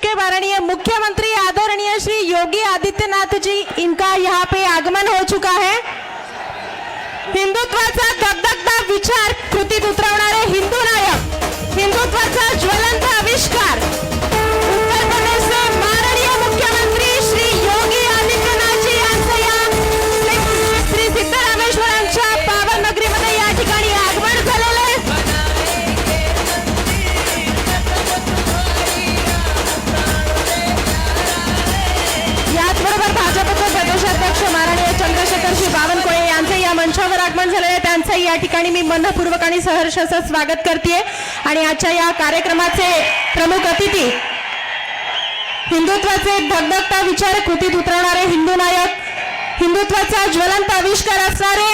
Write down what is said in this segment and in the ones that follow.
के माननीय मुख्यमंत्री आदरणीय श्री योगी आदित्यनाथ जी, इनका यहाँ पे आगमन हो चुका है। हिंदुत्वाचा धगधगता विचार कृतीत उतरवणारे हिंदू नायक, हिंदुत्वाचा ज्वलंत आविष्कार, उत्तर प्रदेशचे माननीय मुख्यमंत्री श्री योगी आदित्यनाथ जी यांचं या श्री सिद्धरामेश्वरांच्या पावन नगरीमध्ये या ठिकाणी आगमन झालेलं आहे। याचबरोबर भाजपचे प्रदेशाध्यक्ष माननीय चंद्रशेखरजी बावनकुळे यांचे या मंचावर आगमन झालेले आहे। त्यांचं या ठिकाणी मी मनपूर्वक आणि सहर्ष असं स्वागत करते। आणि आजच्या या कार्यक्रमाचे प्रमुख अतिथी, हिंदुत्वाचे धगधगता विचार कृतीत उतरवणारे हिंदू नायक, हिंदुत्वाचा ज्वलंत आविष्कार असणारे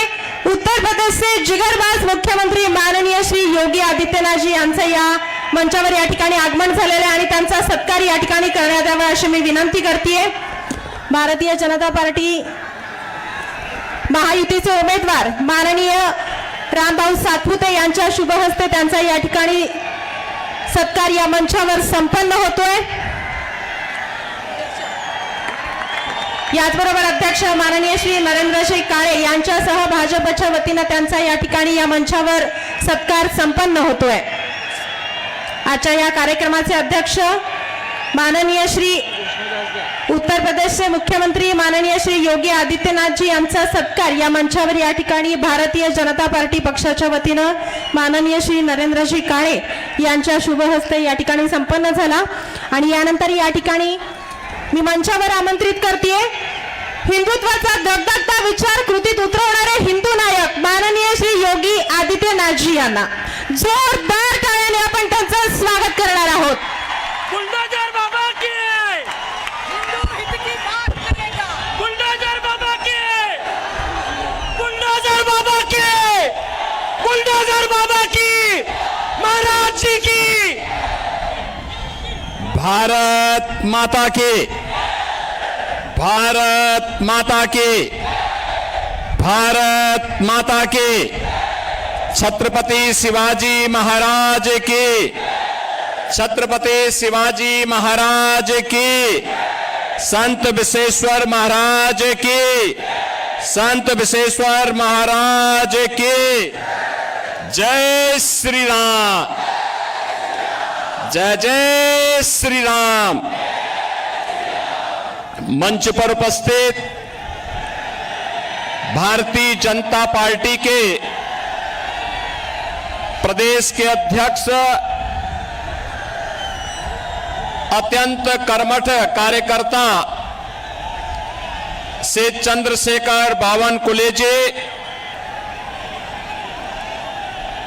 उत्तर प्रदेशचे जिगरबाज मुख्यमंत्री माननीय श्री योगी आदित्यनाथजी यांचं या मंचावर या ठिकाणी आगमन झालेलं आहे आणि त्यांचा सत्कार या ठिकाणी करण्यात यावा अशी मी विनंती करते। भारतीय जनता पार्टी महायुतीचे उमेदवार माननीय रामभाऊ सातपुते यांच्या शुभ हस्ते त्यांचा या ठिकाणी सत्कार या मंचावर संपन्न होतोय। याचबरोबर अध्यक्ष माननीय श्री नरेंद्रजी काळे यांच्यासह भाजपच्या वतीने त्यांचा या ठिकाणी या मंचावर सत्कार संपन्न होतोय। आजच्या या कार्यक्रमाचे अध्यक्ष माननीय श्री उत्तर प्रदेशचे मुख्यमंत्री माननीय श्री योगी आदित्यनाथजी यांचा सत्कार या मंचावर या ठिकाणी भारतीय जनता पार्टी पक्षाच्या वतीने माननीय श्री नरेंद्रजी काळे यांच्या शुभ हस्ते या ठिकाणी संपन्न झाला। आणि यानंतर या ठिकाणी मी मंचावर आमंत्रित करते हिंदुत्वाचा धगधगता विचार कृतीत उतरवणारे हिंदू नायक माननीय श्री योगी आदित्यनाथजी यांना जोरदार टाळ्याने आपण त्यांचं स्वागत करणार आहोत। बुलडोजर बाबा की, हिंदू हित की बात करेगा। बुलडोजर बाबा की, बुलडोजर बाबा की, बुलडोजर बाबा की, महाराज जी की। भारत माता की, भारत माता की, भारत माता की। छत्रपति शिवाजी महाराज की, छत्रपति शिवाजी महाराज की, संत विश्वेश्वर महाराज की, संत विश्वेश्वर महाराज की। जय श्री राम, जय जय श्री राम। मंच पर उपस्थित भारतीय जनता पार्टी के प्रदेश के अध्यक्ष, अत्यंत कर्मठ कार्यकर्ता से चंद्रशेखर बावनकुळे जी,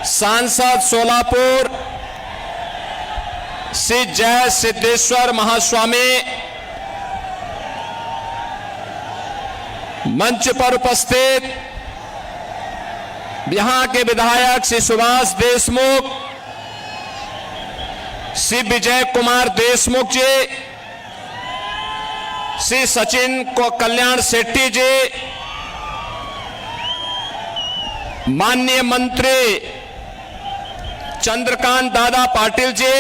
सांसद सोलापुर श्री जय सिद्धेश्वर महास्वामी, मंच पर उपस्थित यहां के विधायक श्री सुभाष देशमुख, श्री विजय कुमार देशमुख जी, श्री सचिन को कल्याण शेट्टी जी, माननीय मंत्री चंद्रकांत दादा पाटिल जी,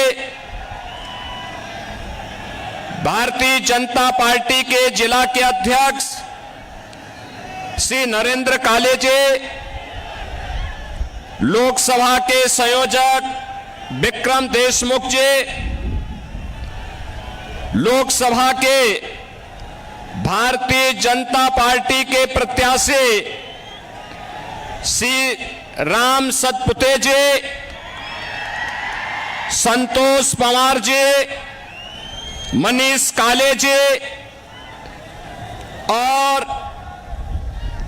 भारतीय जनता पार्टी के जिला के अध्यक्ष श्री नरेंद्र काले जी, लोकसभा के संयोजक विक्रम देशमुख जी, लोकसभा के भारतीय जनता पार्टी के प्रत्याशी श्री राम सतपुते जी, संतोष पवार जी, मनीष काले जी, और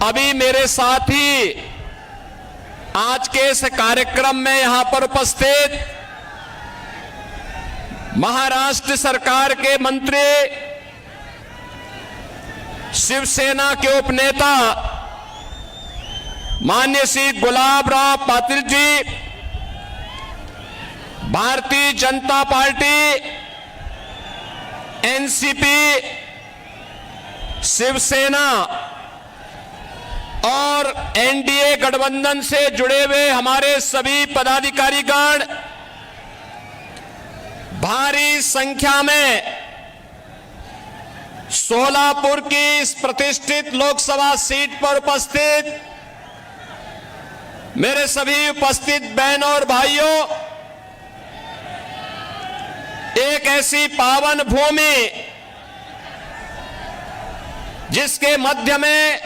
अभी मेरे साथ ही आज के इस कार्यक्रम में यहां पर उपस्थित महाराष्ट्र सरकार के मंत्री, शिवसेना के उपनेता माननीय श्री गुलाबराव पाटिल जी, भारतीय जनता पार्टी, एनसीपी, शिवसेना और एनडीए गठबंधन से जुड़े हुए हमारे सभी पदाधिकारीगण भारी संख्या में सोलापुर की इस प्रतिष्ठित लोकसभा सीट पर उपस्थित मेरे सभी उपस्थित बहनों और भाइयों, एक ऐसी पावन भूमि जिसके मध्य में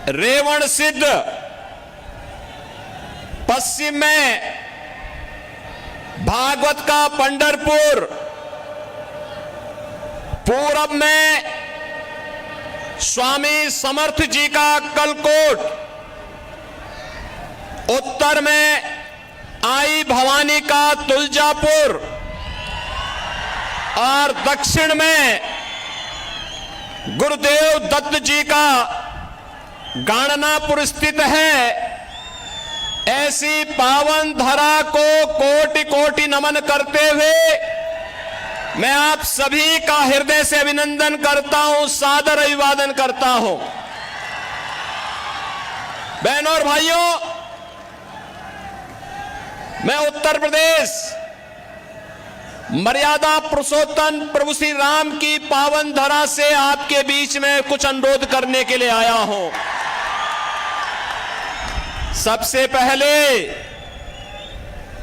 रेवण सिद्ध, पश्चिम में भागवत का पंढरपुर, पूरब में स्वामी समर्थ जी का कलकोट, उत्तर में आई भवानी का तुलजापुर और दक्षिण में गुरुदेव दत्त जी का गाणनापुर स्थित है। ऐसी पावन धरा को कोटि कोटि नमन करते हुए मैं आप सभी का हृदय से अभिनंदन करता हूं, सादर अभिवादन करता हूं। बहनों और भाइयों, मैं उत्तर प्रदेश मर्यादा पुरुषोत्तम प्रभु श्री राम की पावन धरा से आपके बीच में कुछ अनुरोध करने के लिए आया हूं। सबसे पहले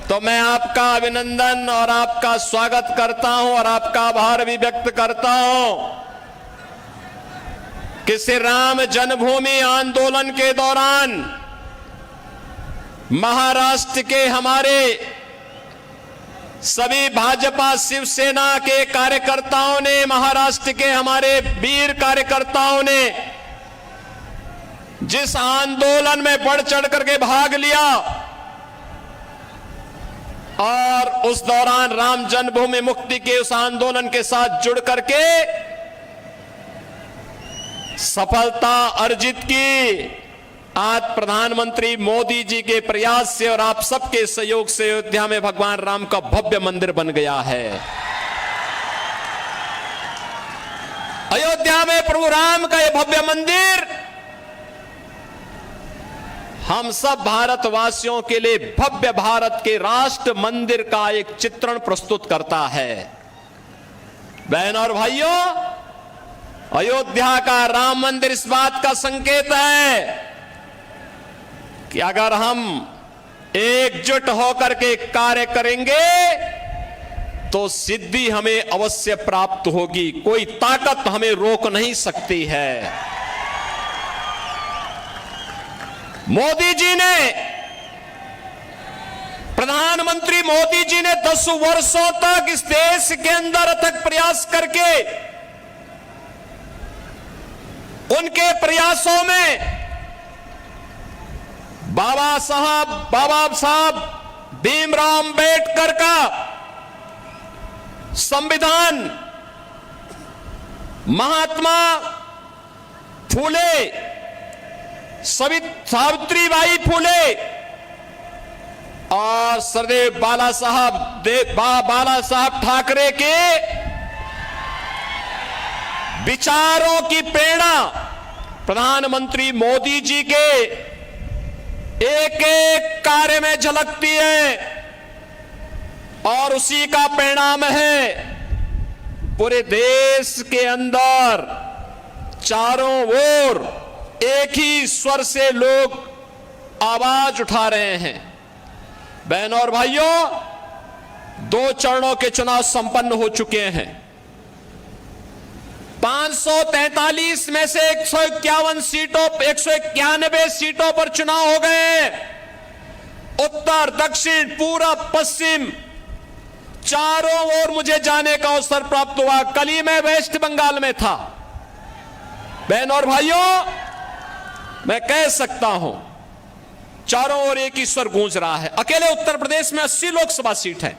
तो मैं आपका अभिनंदन और आपका स्वागत करता हूं और आपका आभार भी व्यक्त करता हूं कि श्री राम जन्मभूमि आंदोलन के दौरान महाराष्ट्र के हमारे सभी भाजपा शिवसेना के कार्यकर्ताओं ने, महाराष्ट्र के हमारे वीर कार्यकर्ताओं ने जिस आंदोलन में बढ़ चढ़ करके भाग लिया और उस दौरान राम जन्मभूमि मुक्ति के उस आंदोलन के साथ जुड़ करके सफलता अर्जित की, आज प्रधानमंत्री मोदी जी के प्रयास से और आप सबके सहयोग से अयोध्या में भगवान राम का भव्य मंदिर बन गया है। अयोध्या में प्रभु राम का यह भव्य मंदिर हम सब भारतवासियों के लिए भव्य भारत के राष्ट्र मंदिर का एक चित्रण प्रस्तुत करता है। बहनों और भाइयों, अयोध्या का राम मंदिर इस बात का संकेत है कि अगर हम एकजुट होकर के कार्य करेंगे तो सिद्धि हमें अवश्य प्राप्त होगी, कोई ताकत हमें रोक नहीं सकती है। मोदी जी ने, प्रधानमंत्री मोदी जी ने 10 वर्षों तक इस देश के अंदर अथक प्रयास करके उनके प्रयासों में बाबा साहब भीमराव अंबेडकर का संविधान, महात्मा फूले, सावित्रीबाई फूले और सरदेव बाला साहब ठाकरे के विचारों की प्रेरणा प्रधानमंत्री मोदी जी के एक एक कार्य में झलकती है और उसी का परिणाम है पूरे देश के अंदर चारों ओर एक ही स्वर से लोग आवाज उठा रहे हैं। बहनों और भाइयों, 2 चरणों के चुनाव संपन्न हो चुके हैं। 543 में से 191 सीटों पर चुनाव हो गए। उत्तर, दक्षिण, पूरब, पश्चिम चारों ओर मुझे जाने का अवसर प्राप्त हुआ। कल ही मैं वेस्ट बंगाल में था। बहनों और भाइयों, मैं कह सकता हूं चारों ओर एक ही स्वर गूंज रहा है। अकेले उत्तर प्रदेश में 80 लोकसभा सीट है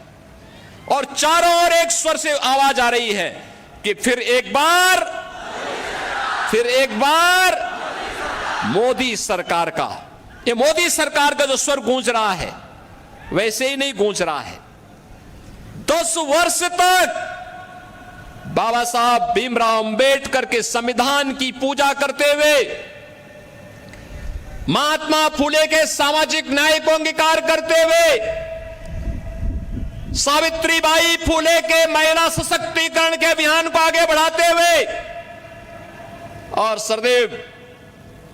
और चारों ओर एक स्वर से आवाज आ रही है कि फिर एक बार मोदी सरकार का, ये मोदी सरकार का जो स्वर गूंज रहा है वैसे ही नहीं गूंज रहा है। 10 वर्ष तक बाबा साहब भीमराव अंबेडकर के संविधान की पूजा करते हुए, महात्मा फूले के सामाजिक न्याय को अंगीकार करते हुए सावित्रीबाई फुले के महिला सशक्तिकरण के अभियान को आगे बढ़ाते हुए और सरदेव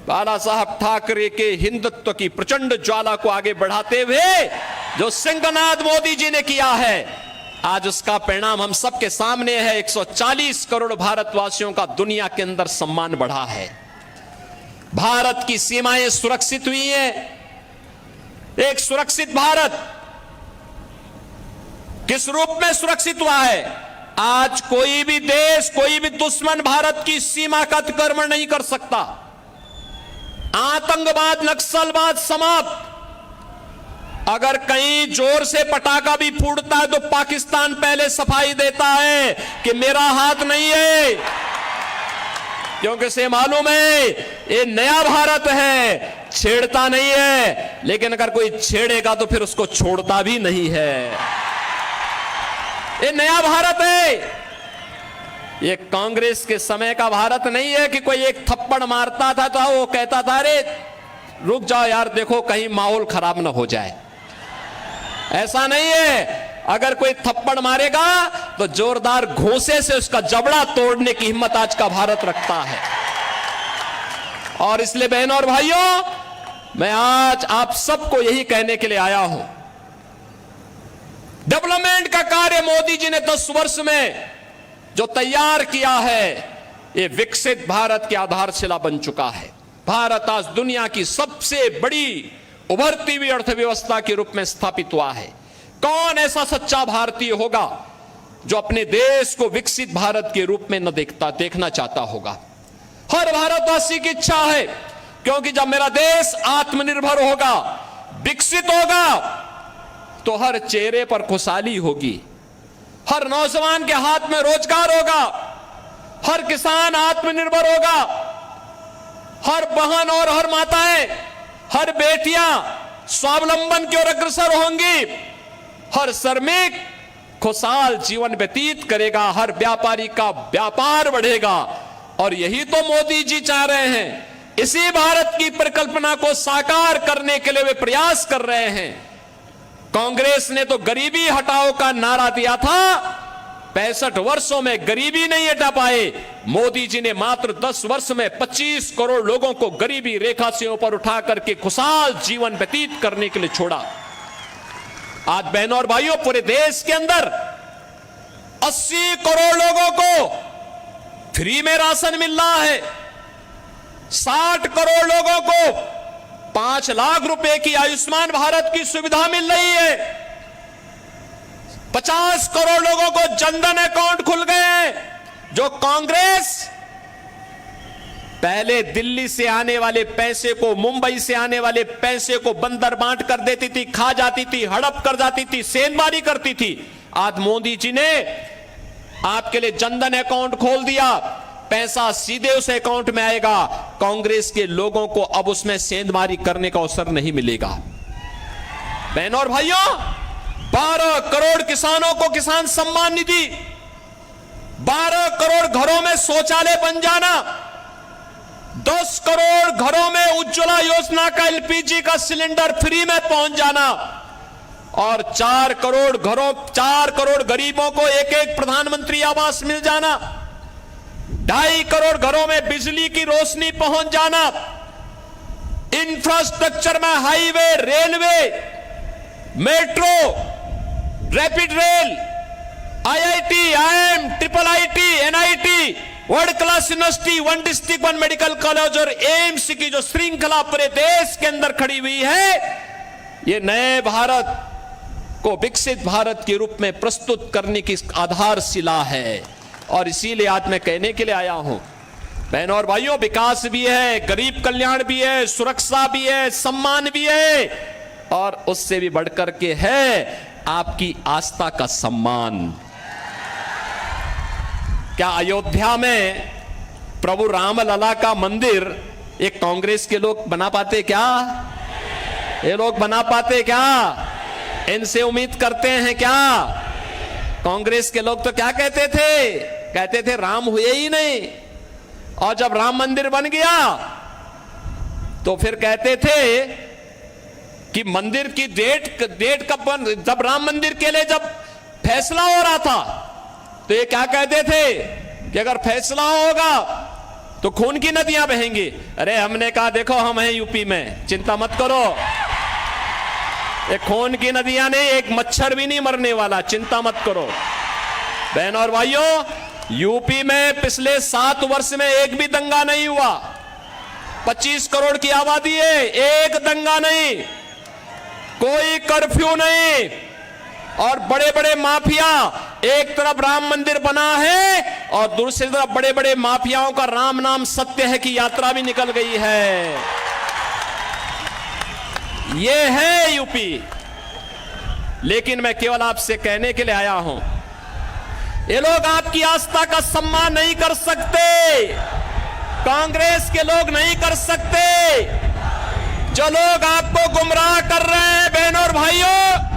बाला साहब ठाकरे के हिंदुत्व की प्रचंड ज्वाला को आगे बढ़ाते हुए जो सिंहनाद मोदी जी ने किया है, आज उसका परिणाम हम सबके सामने है। 140 करोड़ भारतवासियों का दुनिया के अंदर सम्मान बढ़ा है। भारत की सीमाएं सुरक्षित हुई हैं। एक सुरक्षित भारत किस रूप में सुरक्षित हुआ है? आज कोई भी देश, कोई भी दुश्मन भारत की सीमा का अतिक्रमण नहीं कर सकता। आतंकवाद, नक्सलवाद समाप्त। अगर कहीं जोर से पटाखा भी फूटता है तो पाकिस्तान पहले सफाई देता है कि मेरा हाथ नहीं है, क्योंकि से मालूम है ये नया भारत है, छेड़ता नहीं है। लेकिन अगर कोई छेड़ेगा तो फिर उसको छोड़ता भी नहीं है। ये नया भारत है। ये कांग्रेस के समय का भारत नहीं है कि कोई एक थप्पड़ मारता था तो वो कहता था अरे रुक जाओ यार, देखो कहीं माहौल खराब ना हो जाए। ऐसा नहीं है। अगर कोई थप्पड़ मारेगा तो जोरदार घूंसे से उसका जबड़ा तोड़ने की हिम्मत आज का भारत रखता है। और इसलिए बहनों और भाइयों, मैं आज आप सबको यही कहने के लिए आया हूं, डेवलपमेंट का कार्य मोदी जी ने 10 वर्ष में जो तैयार किया है, ये विकसित भारत की आधारशिला बन चुका है। भारत आज दुनिया की सबसे बड़ी उभरती हुई अर्थव्यवस्था के रूप में स्थापित हुआ है। कौन ऐसा सच्चा भारतीय होगा जो अपने देश को विकसित भारत के रूप में न देखना चाहता होगा? हर भारतवासी की इच्छा है, क्योंकि जब मेरा देश आत्मनिर्भर होगा, विकसित होगा, तो हर चेहरे पर खुशहाली होगी, हर नौजवान के हाथ में रोजगार होगा, हर किसान आत्मनिर्भर होगा, हर बहन और हर माताएं, हर बेटियां स्वावलंबन की ओर अग्रसर होंगी, हर श्रमिक खुशहाल जीवन व्यतीत करेगा, हर व्यापारी का व्यापार बढ़ेगा। और यही तो मोदी जी चाह रहे हैं। इसी भारत की परिकल्पना को साकार करने के लिए वे प्रयास कर रहे हैं। कांग्रेस ने तो गरीबी हटाओ का नारा दिया था, 65 वर्षों में गरीबी नहीं हटा पाए। मोदी जी ने मात्र 10 वर्ष में 25 करोड़ लोगों को गरीबी रेखा से ऊपर उठा करके खुशहाल जीवन व्यतीत करने के लिए छोड़ा। आज बहनों और भाइयों, पूरे देश के अंदर 80 करोड़ लोगों को फ्री में राशन मिल रहा है। 60 करोड़ लोगों को 5 लाख रुपए की आयुष्मान भारत की सुविधा मिल रही है। 50 करोड़ लोगों को जनधन अकाउंट खुल गए हैं। जो कांग्रेस पहले दिल्ली से आने वाले पैसे को, मुंबई से आने वाले पैसे को बंदर बांट कर देती थी, खा जाती थी, हड़प कर जाती थी, सेंधमारी करती थी, आज मोदी जी ने आपके लिए जनधन अकाउंट खोल दिया। पैसा सीधे उस अकाउंट में आएगा। कांग्रेस के लोगों को अब उसमें सेंधमारी करने का अवसर नहीं मिलेगा। बहनों और भाइयों, 12 करोड़ किसानों को किसान सम्मान निधि, 12 करोड़ घरों में शौचालय बन जाना, 10 करोड़ घरों में उज्ज्वला योजना का LPG का सिलेंडर फ्री में पहुंच जाना और 4 करोड़ गरीबों को एक प्रधानमंत्री आवास मिल जाना, 2.5 करोड़ घरों में बिजली की रोशनी पहुंच जाना, इंफ्रास्ट्रक्चर में highway, railway, metro, rapid rail, IIT, IIM, IIIT, NIT, world class university, 1 district 1 medical college और एम्स की जो श्रृंखला पूरे देश के अंदर खड़ी हुई है, ये नए भारत को विकसित भारत के रूप में प्रस्तुत करने की आधारशिला है। और इसीलिए आज मैं कहने के लिए आया हूं, बहनों और भाइयों, विकास भी है, गरीब कल्याण भी है, सुरक्षा भी है, सम्मान भी है, और उससे भी बढ़कर के है आपकी आस्था का सम्मान। क्या अयोध्या में प्रभु रामलला का मंदिर एक कांग्रेस के लोग बना पाते क्या? ये लोग बना पाते क्या? इनसे उम्मीद करते हैं क्या? कांग्रेस के लोग तो क्या कहते थे राम हुए ही नहीं, और जब राम मंदिर बन गया तो फिर कहते थे कि मंदिर की डेट कब जब राम मंदिर के लिए जब फैसला हो रहा था तो ये क्या कहते थे कि अगर फैसला होगा तो खून की नदियां बहेंगी। अरे हमने कहा देखो हम हैं यूपी में, चिंता मत करो, एक खून की नदियां नहीं, एक मच्छर भी नहीं मरने वाला, चिंता मत करो। बहन और भाइयों, यूपी में पिछले 7 वर्ष में एक भी दंगा नहीं हुआ। 25 करोड़ की आबादी है, एक दंगा नहीं, कोई कर्फ्यू नहीं, और बड़े बड़े माफिया, एक तरफ राम मंदिर बना है और दूसरी तरफ बड़े बड़े माफियाओं का राम नाम सत्य है की यात्रा भी निकल गई है। ये है यूपी। लेकिन मैं केवल आपसे कहने के लिए आया हूं, ये लोग आपकी आस्था का सम्मान नहीं कर सकते, कांग्रेस के लोग नहीं कर सकते। जो लोग आपको गुमराह कर रहे हैं बहनों और भाइयों,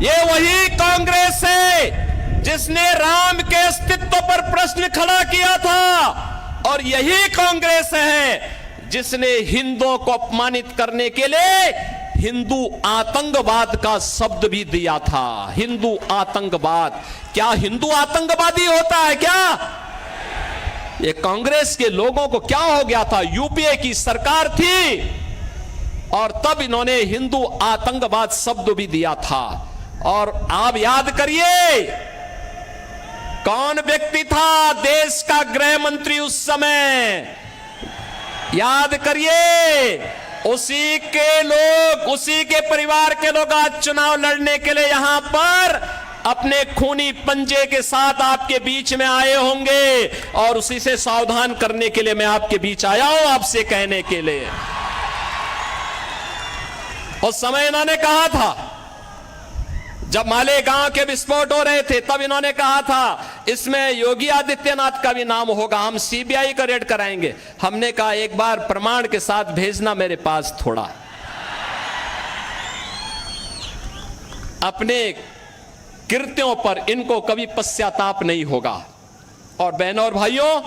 ये वही कांग्रेस है जिसने राम के अस्तित्व पर प्रश्न खड़ा किया था, और यही कांग्रेस है जिसने हिंदुओं को अपमानित करने के लिए हिंदू आतंकवाद का शब्द भी दिया था। हिंदू आतंकवाद, क्या हिंदू आतंकवादी होता है क्या? ये कांग्रेस के लोगों को क्या हो गया था? यूपीए की सरकार थी और तब इन्होंने हिंदू आतंकवाद शब्द भी दिया था। और आप याद करिए कौन व्यक्ति था देश का गृह मंत्री उस समय, याद करिए। उसी के लोग, उसी के परिवार के लोग आज चुनाव लड़ने के लिए यहां पर अपने खूनी पंजे के साथ आपके बीच में आए होंगे, और उसी से सावधान करने के लिए मैं आपके बीच आया हूं, आपसे कहने के लिए। उस समय इन्होंने कहा था, जब मालेगांव के विस्फोट हो रहे थे, तब इन्होंने कहा था इसमें योगी आदित्यनाथ का भी नाम होगा, हम सीबीआई का रेड कराएंगे। हमने कहा एक बार प्रमाण के साथ भेजना मेरे पास थोड़ा। अपने कृत्यों पर इनको कभी पश्चाताप नहीं होगा। और बहनों और भाइयों,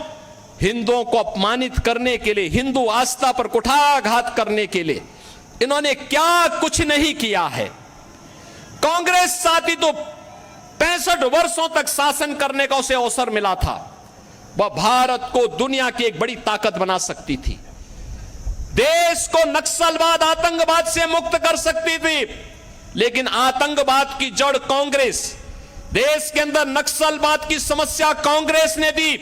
हिंदुओं को अपमानित करने के लिए, हिंदू आस्था पर कुठाराघात करने के लिए इन्होंने क्या कुछ नहीं किया है। कांग्रेस साथी तो 65 वर्षों तक शासन करने का उसे अवसर मिला था। वह भारत को दुनिया की एक बड़ी ताकत बना सकती थी, देश को नक्सलवाद, आतंकवाद से मुक्त कर सकती थी। लेकिन आतंकवाद की जड़ कांग्रेस, देश के अंदर नक्सलवाद की समस्या कांग्रेस ने दी,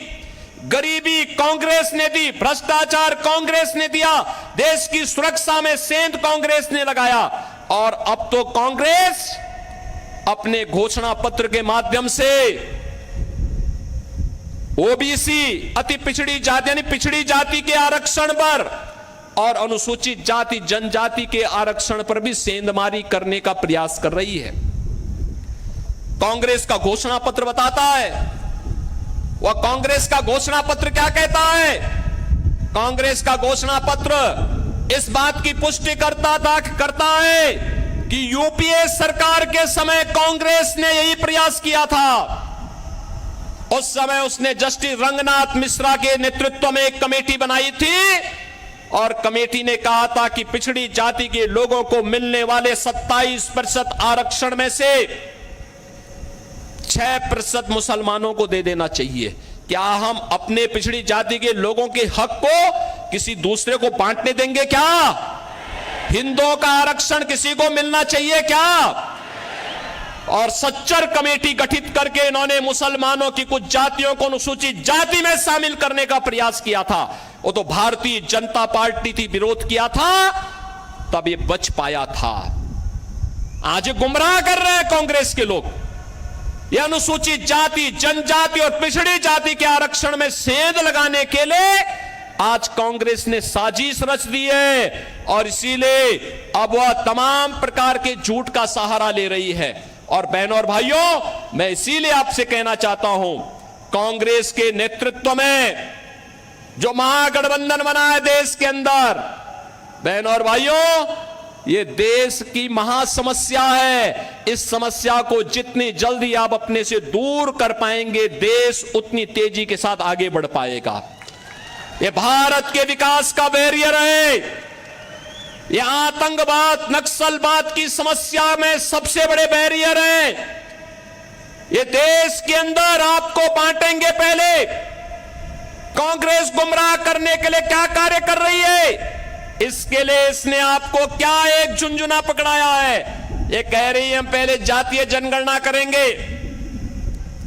गरीबी कांग्रेस ने दी, भ्रष्टाचार कांग्रेस ने दिया, देश की सुरक्षा में सेंध कांग्रेस ने लगाया। और अब तो कांग्रेस अपने घोषणा पत्र के माध्यम से ओबीसी, अति पिछड़ी जाति यानी पिछड़ी जाति के आरक्षण पर और अनुसूचित जाति जनजाति के आरक्षण पर भी सेंधमारी करने का प्रयास कर रही है। कांग्रेस का घोषणा पत्र बताता है, वह कांग्रेस का घोषणा पत्र क्या कहता है? कांग्रेस का घोषणा पत्र इस बात की पुष्टि करता है कि यूपीए सरकार के समय कांग्रेस ने यही प्रयास किया था। उस समय उसने जस्टिस रंगनाथ मिश्रा के नेतृत्व में एक कमेटी बनाई थी और कमेटी ने कहा था कि पिछड़ी जाति के लोगों को मिलने वाले 27% आरक्षण में से 6% मुसलमानों को दे देना चाहिए। क्या हम अपने पिछड़ी जाति के लोगों के हक को किसी दूसरे को बांटने देंगे क्या? हिंदुओं का आरक्षण किसी को मिलना चाहिए क्या? और सच्चर कमेटी गठित करके इन्होंने मुसलमानों की कुछ जातियों को अनुसूचित जाति में शामिल करने का प्रयास किया था। वो तो भारतीय जनता पार्टी थी, विरोध किया था, तब ये बच पाया था। आज गुमराह कर रहे हैं कांग्रेस के लोग। ये अनुसूचित जाति, जनजाति और पिछड़ी जाति के आरक्षण में सेंध लगाने के लिए आज कांग्रेस ने साजिश रच दी है और इसीलिए अब वह तमाम प्रकार के झूठ का सहारा ले रही है। और बहनों और भाइयों, मैं इसीलिए आपसे कहना चाहता हूं, कांग्रेस के नेतृत्व में जो महागठबंधन बना है देश के अंदर, बहनों और भाइयों, ये देश की महासमस्या है। इस समस्या को जितनी जल्दी आप अपने से दूर कर पाएंगे, देश उतनी तेजी के साथ आगे बढ़ पाएगा। ये भारत के विकास का बैरियर है। ये आतंकवाद, नक्सलवाद की समस्या में सबसे बड़े बैरियर है। ये देश के अंदर आपको बांटेंगे। पहले कांग्रेस गुमराह करने के लिए क्या कार्य कर रही है, इसके लिए इसने आपको क्या एक झुंझुना पकड़ाया है। ये कह रही है हम पहले जातीय जनगणना करेंगे,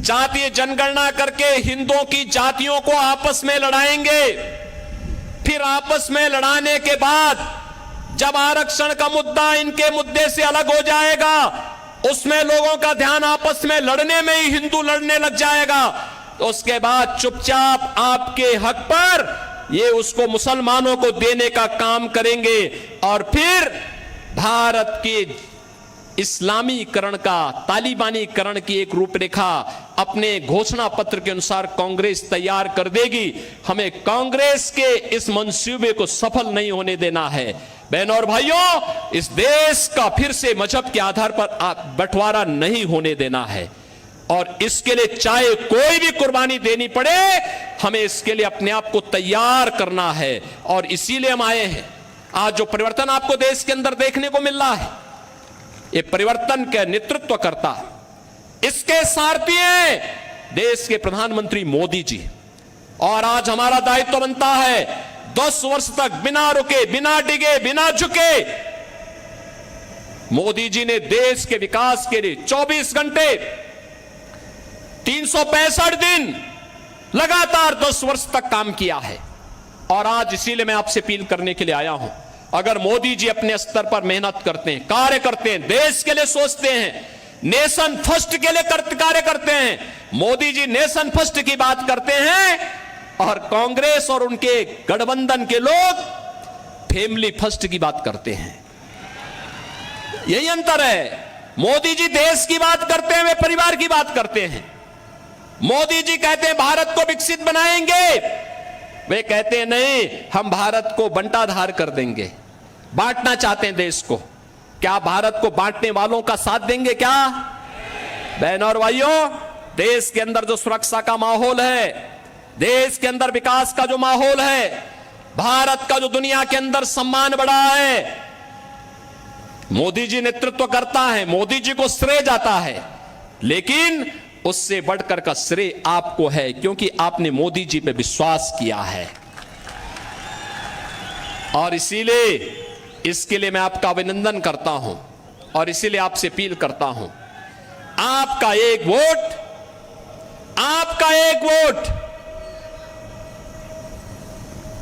जातीय जनगणना करके हिंदुओं की जातियों को आपस में लड़ाएंगे, फिर आपस में लड़ाने के बाद जब आरक्षण का मुद्दा इनके मुद्दे से अलग हो जाएगा, उसमें लोगों का ध्यान आपस में लड़ने में ही हिंदू लड़ने लग जाएगा, तो उसके बाद चुपचाप आपके हक पर ये उसको मुसलमानों को देने का काम करेंगे और फिर भारत के इस्लामीकरण का, तालिबानीकरण की एक रूपरेखा अपने घोषणा पत्र के अनुसार कांग्रेस तैयार कर देगी। हमें कांग्रेस के इस मंसूबे को सफल नहीं होने देना है। बहनों और भाइयों, इस देश का फिर से मजहब के आधार पर बंटवारा नहीं होने देना है और इसके लिए चाहे कोई भी कुर्बानी देनी पड़े, हमें इसके लिए अपने आप को तैयार करना है और इसीलिए हम आए हैं। आज जो परिवर्तन आपको देश के अंदर देखने को मिल रहा है, ये परिवर्तन का नेतृत्व करता, इसके सारथी हैं देश के प्रधानमंत्री मोदी जी। और आज हमारा दायित्व बनता है 10 वर्ष तक बिना रुके, बिना डिगे, बिना झुके मोदी जी ने देश के विकास के लिए 24 घंटे 365 दिन लगातार 10 वर्ष तक काम किया है। और आज इसीलिए मैं आपसे अपील करने के लिए आया हूं, अगर मोदी जी अपने स्तर पर मेहनत करते हैं, कार्य करते हैं, देश के लिए सोचते हैं, नेशन फर्स्ट के लिए कार्य करते हैं, मोदी जी नेशन फर्स्ट की बात करते हैं और कांग्रेस और उनके गठबंधन के लोग फैमिली फर्स्ट की बात करते हैं। यही अंतर है। मोदी जी देश की बात करते हैं, वे परिवार की बात करते हैं। मोदी जी कहते हैं भारत को विकसित बनाएंगे, वे कहते हैं नहीं, हम भारत को बंटाधार कर देंगे, बांटना चाहते हैं देश को। क्या भारत को बांटने वालों का साथ देंगे क्या? बहनों और भाइयों, देश के अंदर जो सुरक्षा का माहौल है, देश के अंदर विकास का जो माहौल है, भारत का जो दुनिया के अंदर सम्मान बढ़ा है, मोदी जी नेतृत्व करता है, मोदी जी को श्रेय जाता है, लेकिन उससे बढ़कर का श्रेय आपको है क्योंकि आपने मोदी जी पे विश्वास किया है। और इसीलिए इसके लिए मैं आपका अभिनंदन करता हूं और इसीलिए आपसे अपील करता हूं, आपका एक वोट, आपका एक वोट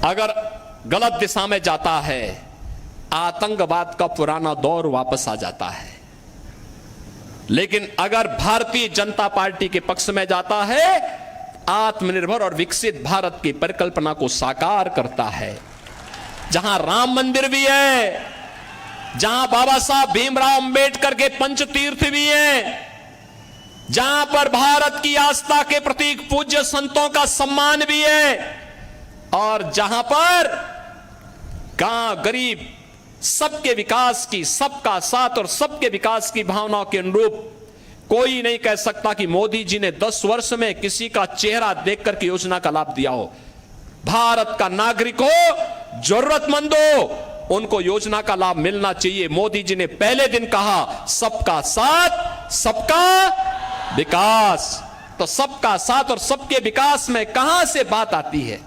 अगर गलत दिशा में जाता है, आतंकवाद का पुराना दौर वापस आ जाता है। लेकिन अगर भारतीय जनता पार्टी के पक्ष में जाता है, आत्मनिर्भर और विकसित भारत की परिकल्पना को साकार करता है। जहां राम मंदिर भी है, जहां बाबा साहब भीमराव अंबेडकर के पंचतीर्थ भी हैं, जहां पर भारत की आस्था के प्रतीक पूज्य संतों का सम्मान भी है और जहां पर गांव गरीब सबके विकास की, सबका साथ और सबके विकास की भावनाओं के अनुरूप कोई नहीं कह सकता कि मोदी जी ने 10 वर्ष में किसी का चेहरा देखकर के योजना का लाभ दिया हो। भारत का नागरिक हो, जरूरतमंद हो, उनको योजना का लाभ मिलना चाहिए। मोदी जी ने पहले दिन कहा सबका साथ, सबका विकास। तो सबका साथ और सबके विकास में कहां से बात आती है,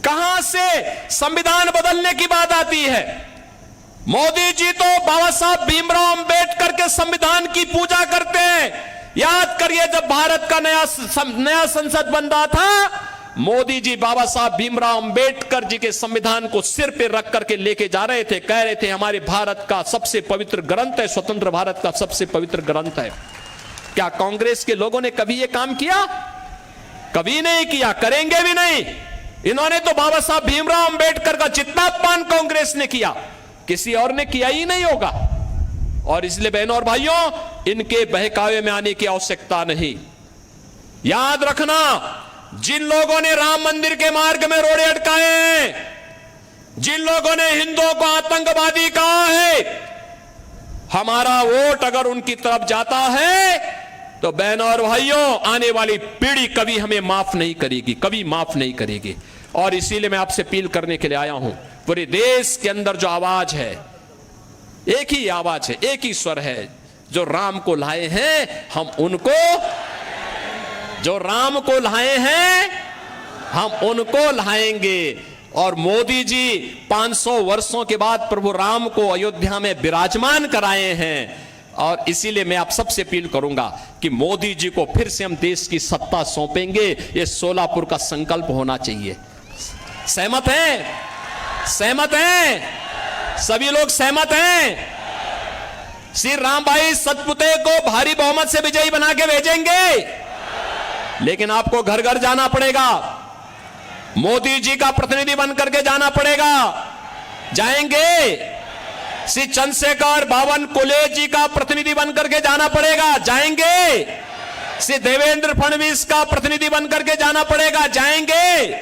कहां से संविधान बदलने की बात आती है? मोदी जी तो बाबा साहब भीमराव अंबेडकर के संविधान की पूजा करते हैं। याद करिए, जब भारत का नया संसद बन रहा था, मोदी जी बाबा साहब भीमराव अंबेडकर जी के संविधान को सिर पे रख करके लेके जा रहे थे, कह रहे थे हमारे भारत का सबसे पवित्र ग्रंथ है, स्वतंत्र भारत का सबसे पवित्र ग्रंथ है। क्या कांग्रेस के लोगों ने कभी यह काम किया? कभी नहीं किया, करेंगे भी नहीं। इन्होंने तो बाबा साहब भीमराव अंबेडकर का जितना अपमान कांग्रेस ने किया, किसी और ने किया ही नहीं होगा। और इसलिए बहनों और भाइयों, इनके बहकावे में आने की आवश्यकता नहीं। याद रखना, जिन लोगों ने राम मंदिर के मार्ग में रोड़े अटकाए हैं, जिन लोगों ने हिंदुओं को आतंकवादी कहा है, हमारा वोट अगर उनकी तरफ जाता है तो बहनों और भाइयों, आने वाली पीढ़ी कभी हमें माफ नहीं करेगी, कभी माफ नहीं करेगी। और इसीलिए मैं आपसे अपील करने के लिए आया हूं, पूरे देश के अंदर जो आवाज है, एक ही आवाज है, एक ही स्वर है, जो राम को लाए हैं हम उनको, जो राम को लाए हैं हम उनको लाएंगे। और मोदी जी 500 वर्षों के बाद प्रभु राम को अयोध्या में विराजमान कराए हैं। और इसीलिए मैं आप सबसे अपील करूंगा कि मोदी जी को फिर से हम देश की सत्ता सौंपेंगे। ये सोलापुर का संकल्प होना चाहिए। सहमत हैं? सहमत हैं? सभी लोग सहमत हैं? श्री राम भाई सतपुते को भारी बहुमत से विजयी बना के भेजेंगे, लेकिन आपको घर घर जाना पड़ेगा, मोदी जी का प्रतिनिधि बन करके जाना पड़ेगा। जाएंगे? श्री चंद्रशेखर बावनकुले जी का प्रतिनिधि बन करके जाना पड़ेगा। जाएंगे? श्री देवेंद्र फडणवीस का प्रतिनिधि बन करके जाना पड़ेगा। जाएंगे?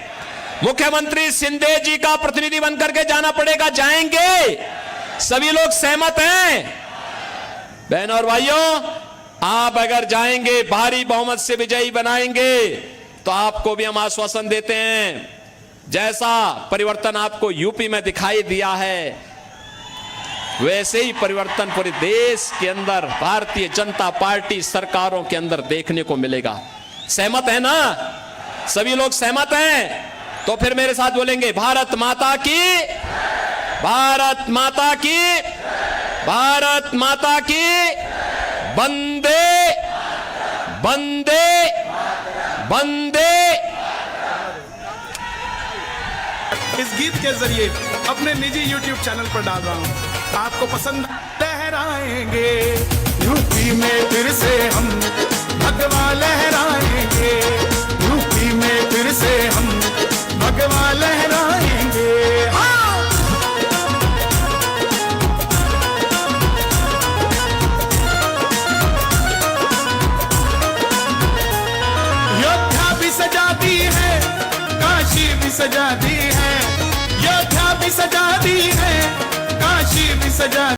मुख्यमंत्री शिंदे जी का प्रतिनिधि बन करके जाना पड़ेगा। जाएंगे? सभी लोग सहमत हैं? बहनों और भाइयों, आप अगर जाएंगे, भारी बहुमत से विजयी बनाएंगे, तो आपको भी हम आश्वासन देते हैं, जैसा परिवर्तन आपको यूपी में दिखाई दिया है, वैसे ही परिवर्तन पूरे देश के अंदर भारतीय जनता पार्टी सरकारों के अंदर देखने को मिलेगा। सहमत है ना? सभी लोग सहमत हैं? तो फिर मेरे साथ बोलेंगे, भारत माता की, भारत माता की, भारत माता की, वंदे वंदे वंदे। इस गीत के जरिए अपने निजी YouTube चैनल पर डाल रहा हूँ, आपको पसंद लहराएंगे। यूपी में फिर से हम भगवा लहराएंगे, यूपी में फिर से हम भगवा लहराएंगे। योद्धा भी सजा दी है, काशी भी सजा दी है, योद्धा भी सजा दी है, काशी भी सजा